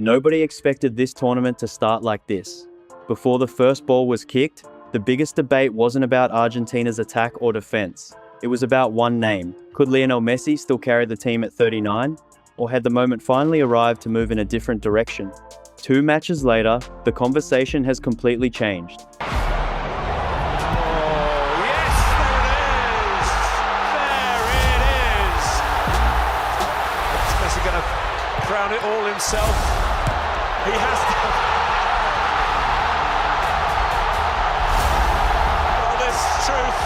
Nobody expected this tournament to start like this. Before the first ball was kicked, the biggest debate wasn't about Argentina's attack or defense. It was about one name. Could Lionel Messi still carry the team at 39? Or had the moment finally arrived to move in a different direction? 2 matches later, the conversation has completely changed. Crown it all himself. He has to. Well, this truth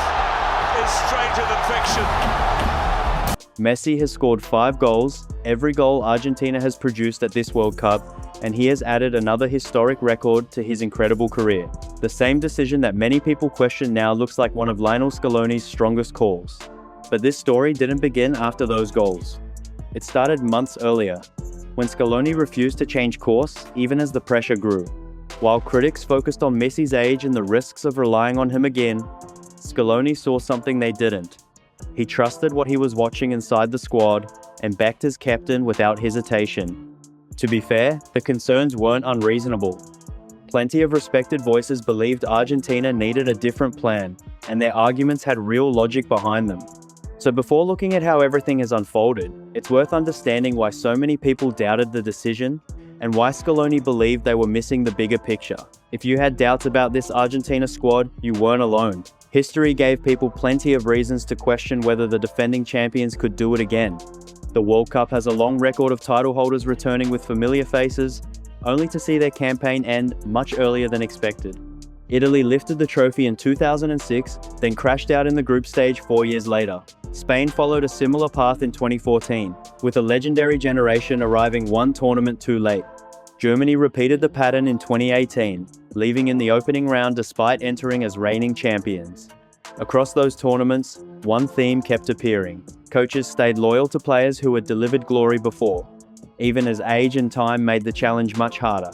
is stranger than fiction. Messi has scored 5 goals, every goal Argentina has produced at this World Cup, and he has added another historic record to his incredible career. The same decision that many people question now looks like one of Lionel Scaloni's strongest calls. But this story didn't begin after those goals. It started months earlier, when Scaloni refused to change course, even as the pressure grew. While critics focused on Messi's age and the risks of relying on him again, Scaloni saw something they didn't. He trusted what he was watching inside the squad and backed his captain without hesitation. To be fair, the concerns weren't unreasonable. Plenty of respected voices believed Argentina needed a different plan, and their arguments had real logic behind them. So before looking at how everything has unfolded, it's worth understanding why so many people doubted the decision and why Scaloni believed they were missing the bigger picture. If you had doubts about this Argentina squad, you weren't alone. History gave people plenty of reasons to question whether the defending champions could do it again. The World Cup has a long record of title holders returning with familiar faces, only to see their campaign end much earlier than expected. Italy lifted the trophy in 2006, then crashed out in the group stage 4 years later. Spain followed a similar path in 2014, with a legendary generation arriving one tournament too late. Germany repeated the pattern in 2018, leaving in the opening round despite entering as reigning champions. Across those tournaments, one theme kept appearing. Coaches stayed loyal to players who had delivered glory before, even as age and time made the challenge much harder.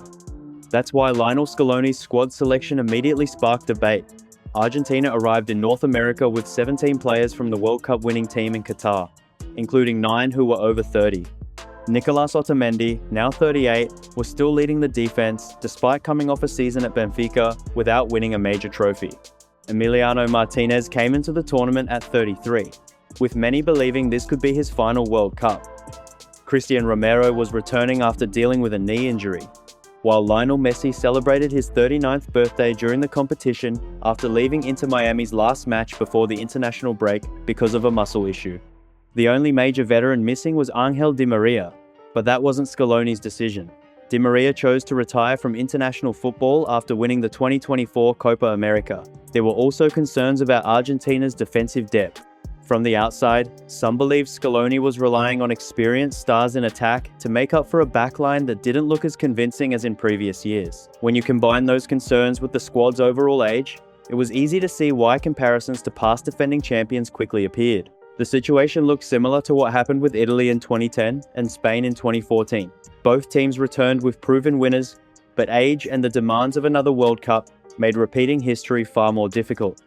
That's why Lionel Scaloni's squad selection immediately sparked debate. Argentina arrived in North America with 17 players from the World Cup winning team in Qatar, including 9 who were over 30. Nicolas Otamendi, now 38, was still leading the defense despite coming off a season at Benfica without winning a major trophy. Emiliano Martinez came into the tournament at 33, with many believing this could be his final World Cup. Cristian Romero was returning after dealing with a knee injury, while Lionel Messi celebrated his 39th birthday during the competition after leaving Inter Miami's last match before the international break because of a muscle issue. The only major veteran missing was Angel Di Maria, but that wasn't Scaloni's decision. Di Maria chose to retire from international football after winning the 2024 Copa America. There were also concerns about Argentina's defensive depth. From the outside, some believed Scaloni was relying on experienced stars in attack to make up for a backline that didn't look as convincing as in previous years. When you combine those concerns with the squad's overall age, it was easy to see why comparisons to past defending champions quickly appeared. The situation looked similar to what happened with Italy in 2010 and Spain in 2014. Both teams returned with proven winners, but age and the demands of another World Cup made repeating history far more difficult.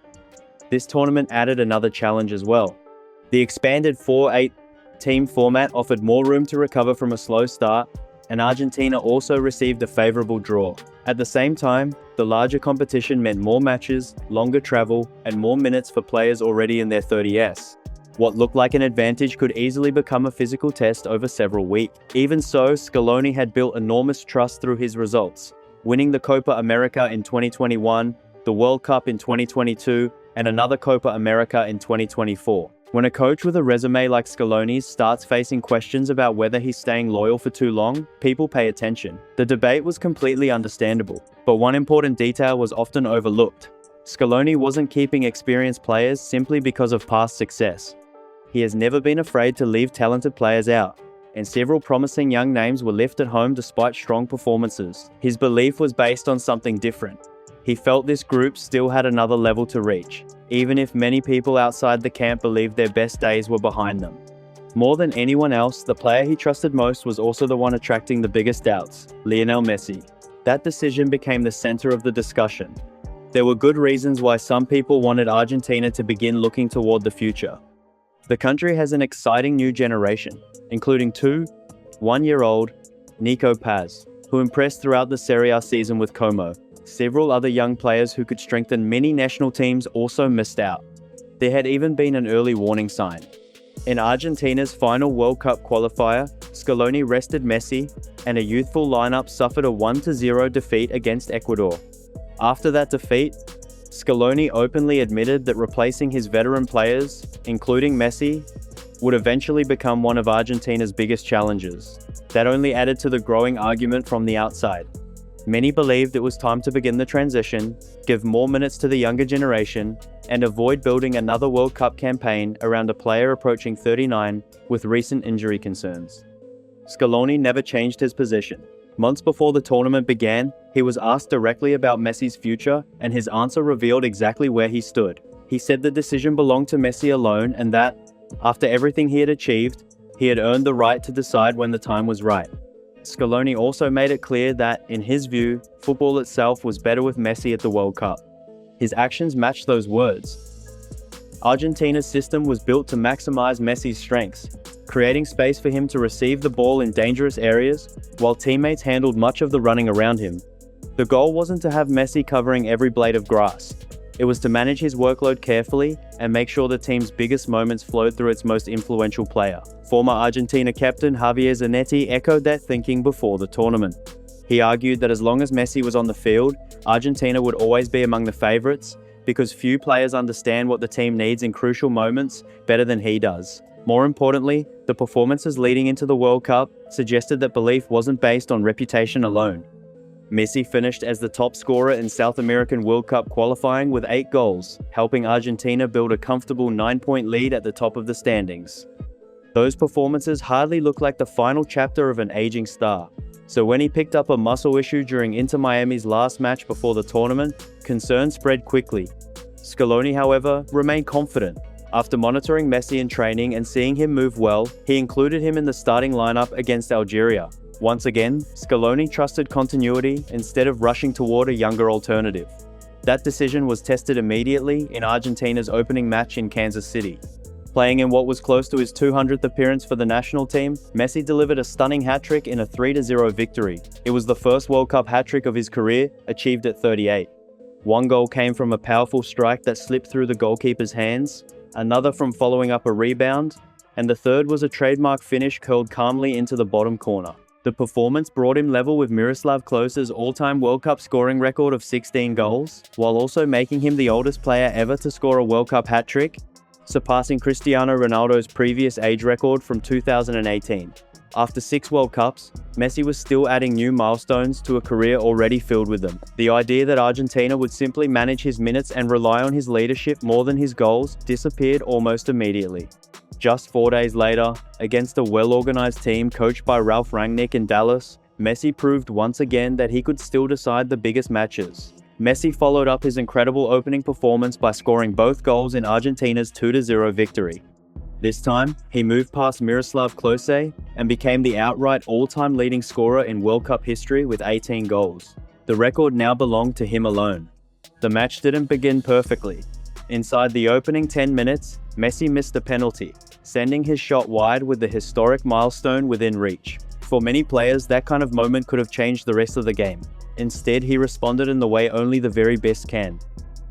This tournament added another challenge as well. The expanded 4-8 team format offered more room to recover from a slow start, and Argentina also received a favorable draw. At the same time, the larger competition meant more matches, longer travel, and more minutes for players already in their 30s. What looked like an advantage could easily become a physical test over several weeks. Even so, Scaloni had built enormous trust through his results, winning the Copa America in 2021, the World Cup in 2022, and another Copa America in 2024. When a coach with a resume like Scaloni's starts facing questions about whether he's staying loyal for too long, people pay attention. The debate was completely understandable, but one important detail was often overlooked. Scaloni wasn't keeping experienced players simply because of past success. He has never been afraid to leave talented players out, and several promising young names were left at home despite strong performances. His belief was based on something different. He felt this group still had another level to reach, even if many people outside the camp believed their best days were behind them. More than anyone else, the player he trusted most was also the one attracting the biggest doubts, Lionel Messi. That decision became the center of the discussion. There were good reasons why some people wanted Argentina to begin looking toward the future. The country has an exciting new generation, including 2 one-year-old Nico Paz, who impressed throughout the Serie A season with Como. Several other young players who could strengthen many national teams also missed out. There had even been an early warning sign. In Argentina's final World Cup qualifier, Scaloni rested Messi, and a youthful lineup suffered a 1-0 defeat against Ecuador. After that defeat, Scaloni openly admitted that replacing his veteran players, including Messi, would eventually become one of Argentina's biggest challenges. That only added to the growing argument from the outside. Many believed it was time to begin the transition, give more minutes to the younger generation, and avoid building another World Cup campaign around a player approaching 39 with recent injury concerns. Scaloni never changed his position. Months before the tournament began, he was asked directly about Messi's future, and his answer revealed exactly where he stood. He said the decision belonged to Messi alone, and that, after everything he had achieved, he had earned the right to decide when the time was right. Scaloni also made it clear that, in his view, football itself was better with Messi at the World Cup. His actions matched those words. Argentina's system was built to maximize Messi's strengths, creating space for him to receive the ball in dangerous areas, while teammates handled much of the running around him. The goal wasn't to have Messi covering every blade of grass. It was to manage his workload carefully and make sure the team's biggest moments flowed through its most influential player. Former Argentina captain Javier Zanetti echoed that thinking before the tournament. He argued that as long as Messi was on the field, Argentina would always be among the favorites, because few players understand what the team needs in crucial moments better than he does. More importantly, the performances leading into the World Cup suggested that belief wasn't based on reputation alone. Messi finished as the top scorer in South American World Cup qualifying with 8 goals, helping Argentina build a comfortable 9-point lead at the top of the standings. Those performances hardly look like the final chapter of an aging star, so when he picked up a muscle issue during Inter Miami's last match before the tournament, concern spread quickly. Scaloni, however, remained confident. After monitoring Messi in training and seeing him move well, he included him in the starting lineup against Algeria. Once again, Scaloni trusted continuity instead of rushing toward a younger alternative. That decision was tested immediately in Argentina's opening match in Kansas City. Playing in what was close to his 200th appearance for the national team, Messi delivered a stunning hat-trick in a 3-0 victory. It was the first World Cup hat-trick of his career, achieved at 38. One goal came from a powerful strike that slipped through the goalkeeper's hands, another from following up a rebound, and the third was a trademark finish curled calmly into the bottom corner. The performance brought him level with Miroslav Klose's all-time World Cup scoring record of 16 goals, while also making him the oldest player ever to score a World Cup hat-trick, surpassing Cristiano Ronaldo's previous age record from 2018. After 6 World Cups, Messi was still adding new milestones to a career already filled with them. The idea that Argentina would simply manage his minutes and rely on his leadership more than his goals disappeared almost immediately. Just 4 days later, against a well-organized team coached by Ralf Rangnick in Dallas, Messi proved once again that he could still decide the biggest matches. Messi followed up his incredible opening performance by scoring both goals in Argentina's 2-0 victory. This time, he moved past Miroslav Klose and became the outright all-time leading scorer in World Cup history with 18 goals. The record now belonged to him alone. The match didn't begin perfectly. Inside the opening 10 minutes, Messi missed a penalty, sending his shot wide with the historic milestone within reach. For many players, that kind of moment could have changed the rest of the game. Instead, he responded in the way only the very best can.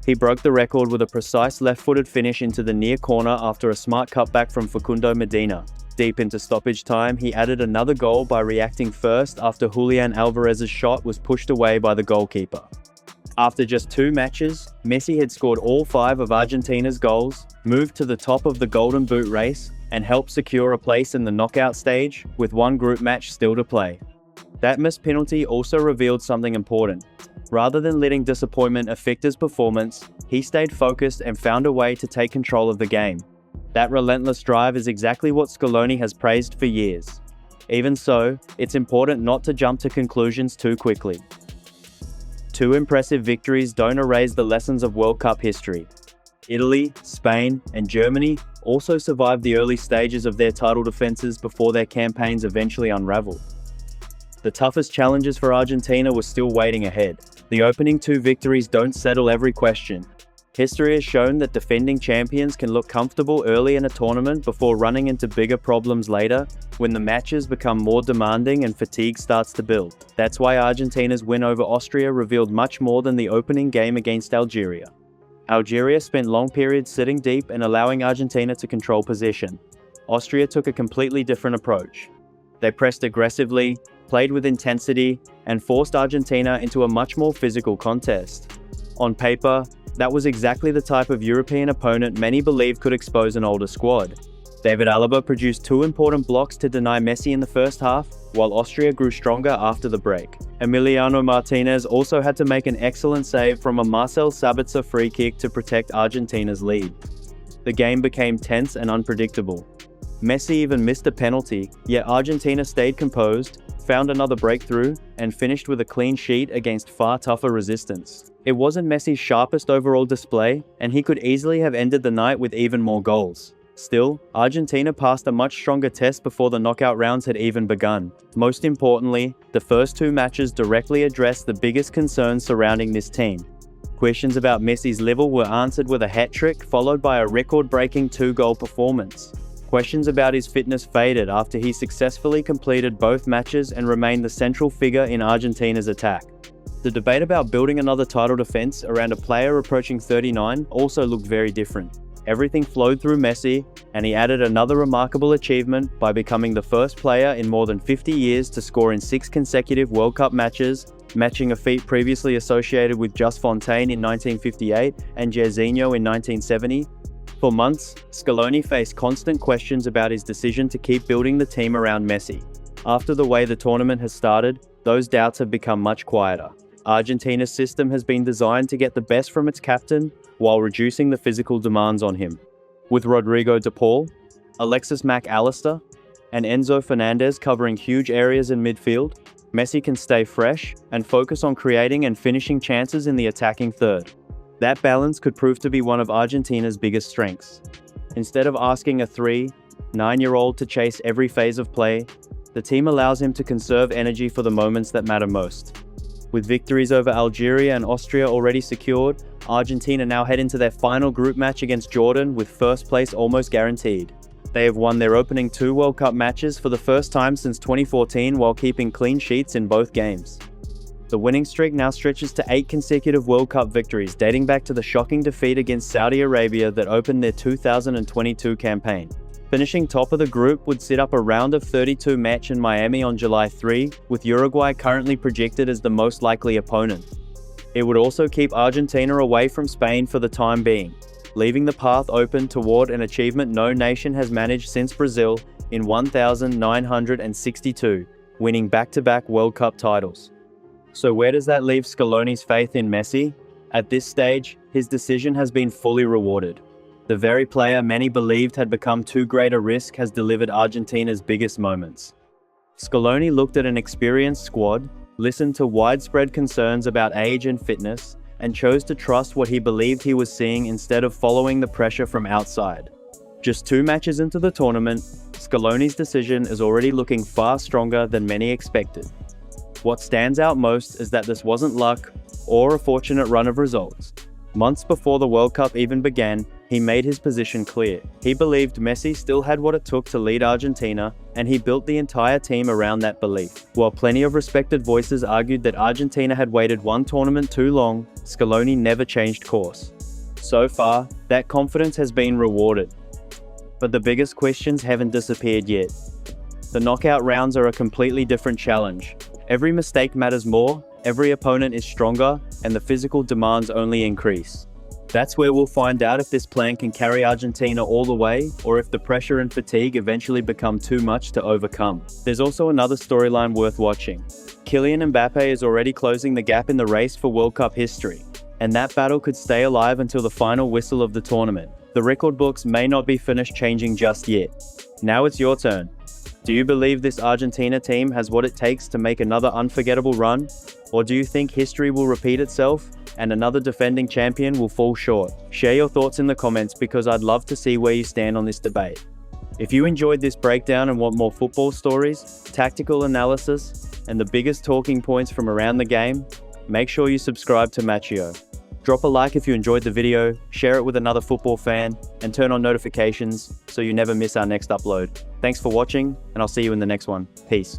He broke the record with a precise left-footed finish into the near corner after a smart cutback from Facundo Medina. Deep into stoppage time, he added another goal by reacting first after Julian Alvarez's shot was pushed away by the goalkeeper. After just 2 matches, Messi had scored all 5 of Argentina's goals, moved to the top of the Golden Boot race, and helped secure a place in the knockout stage, with 1 group match still to play. That missed penalty also revealed something important. Rather than letting disappointment affect his performance, he stayed focused and found a way to take control of the game. That relentless drive is exactly what Scaloni has praised for years. Even so, it's important not to jump to conclusions too quickly. 2 impressive victories don't erase the lessons of World Cup history. Italy, Spain, and Germany also survived the early stages of their title defenses before their campaigns eventually unraveled. The toughest challenges for Argentina were still waiting ahead. The opening 2 victories don't settle every question, History has shown that defending champions can look comfortable early in a tournament before running into bigger problems later, when the matches become more demanding and fatigue starts to build. That's why Argentina's win over Austria revealed much more than the opening game against Algeria. Algeria spent long periods sitting deep and allowing Argentina to control possession. Austria took a completely different approach. They pressed aggressively, played with intensity, and forced Argentina into a much more physical contest. On paper, that was exactly the type of European opponent many believed could expose an older squad. David Alaba produced 2 important blocks to deny Messi in the first half, while Austria grew stronger after the break. Emiliano Martinez also had to make an excellent save from a Marcel Sabitzer free kick to protect Argentina's lead. The game became tense and unpredictable. Messi even missed a penalty, yet Argentina stayed composed, found another breakthrough, and finished with a clean sheet against far tougher resistance. It wasn't Messi's sharpest overall display, and he could easily have ended the night with even more goals. Still, Argentina passed a much stronger test before the knockout rounds had even begun. Most importantly, the first 2 matches directly addressed the biggest concerns surrounding this team. Questions about Messi's level were answered with a hat-trick followed by a record-breaking 2-goal performance. Questions about his fitness faded after he successfully completed both matches and remained the central figure in Argentina's attack. The debate about building another title defense around a player approaching 39 also looked very different. Everything flowed through Messi, and he added another remarkable achievement by becoming the first player in more than 50 years to score in 6 consecutive World Cup matches, matching a feat previously associated with Just Fontaine in 1958 and Jairzinho in 1970. For months, Scaloni faced constant questions about his decision to keep building the team around Messi. After the way the tournament has started, those doubts have become much quieter. Argentina's system has been designed to get the best from its captain, while reducing the physical demands on him. With Rodrigo de Paul, Alexis Mac Allister, and Enzo Fernandez covering huge areas in midfield, Messi can stay fresh and focus on creating and finishing chances in the attacking third. That balance could prove to be one of Argentina's biggest strengths. Instead of asking a 9-year-old to chase every phase of play, the team allows him to conserve energy for the moments that matter most. With victories over Algeria and Austria already secured, Argentina now head into their final group match against Jordan with first place almost guaranteed. They have won their opening 2 World Cup matches for the first time since 2014 while keeping clean sheets in both games. The winning streak now stretches to 8 consecutive World Cup victories, dating back to the shocking defeat against Saudi Arabia that opened their 2022 campaign. Finishing top of the group would set up a round of 32 match in Miami on July 3, with Uruguay currently projected as the most likely opponent. It would also keep Argentina away from Spain for the time being, leaving the path open toward an achievement no nation has managed since Brazil in 1962, winning back-to-back World Cup titles. So where does that leave Scaloni's faith in Messi? At this stage, his decision has been fully rewarded. The very player many believed had become too great a risk has delivered Argentina's biggest moments. Scaloni looked at an experienced squad, listened to widespread concerns about age and fitness, and chose to trust what he believed he was seeing instead of following the pressure from outside. Just 2 matches into the tournament, Scaloni's decision is already looking far stronger than many expected. What stands out most is that this wasn't luck or a fortunate run of results. Months before the World Cup even began, he made his position clear. He believed Messi still had what it took to lead Argentina, and he built the entire team around that belief. While plenty of respected voices argued that Argentina had waited 1 tournament too long, Scaloni never changed course. So far, that confidence has been rewarded. But the biggest questions haven't disappeared yet. The knockout rounds are a completely different challenge. Every mistake matters more, every opponent is stronger, and the physical demands only increase. That's where we'll find out if this plan can carry Argentina all the way, or if the pressure and fatigue eventually become too much to overcome. There's also another storyline worth watching. Kylian Mbappe is already closing the gap in the race for World Cup history, and that battle could stay alive until the final whistle of the tournament. The record books may not be finished changing just yet. Now it's your turn. Do you believe this Argentina team has what it takes to make another unforgettable run? Or do you think history will repeat itself and another defending champion will fall short? Share your thoughts in the comments because I'd love to see where you stand on this debate. If you enjoyed this breakdown and want more football stories, tactical analysis, and the biggest talking points from around the game, make sure you subscribe to Matchio. Drop a like if you enjoyed the video, share it with another football fan, and turn on notifications so you never miss our next upload. Thanks for watching, and I'll see you in the next one. Peace.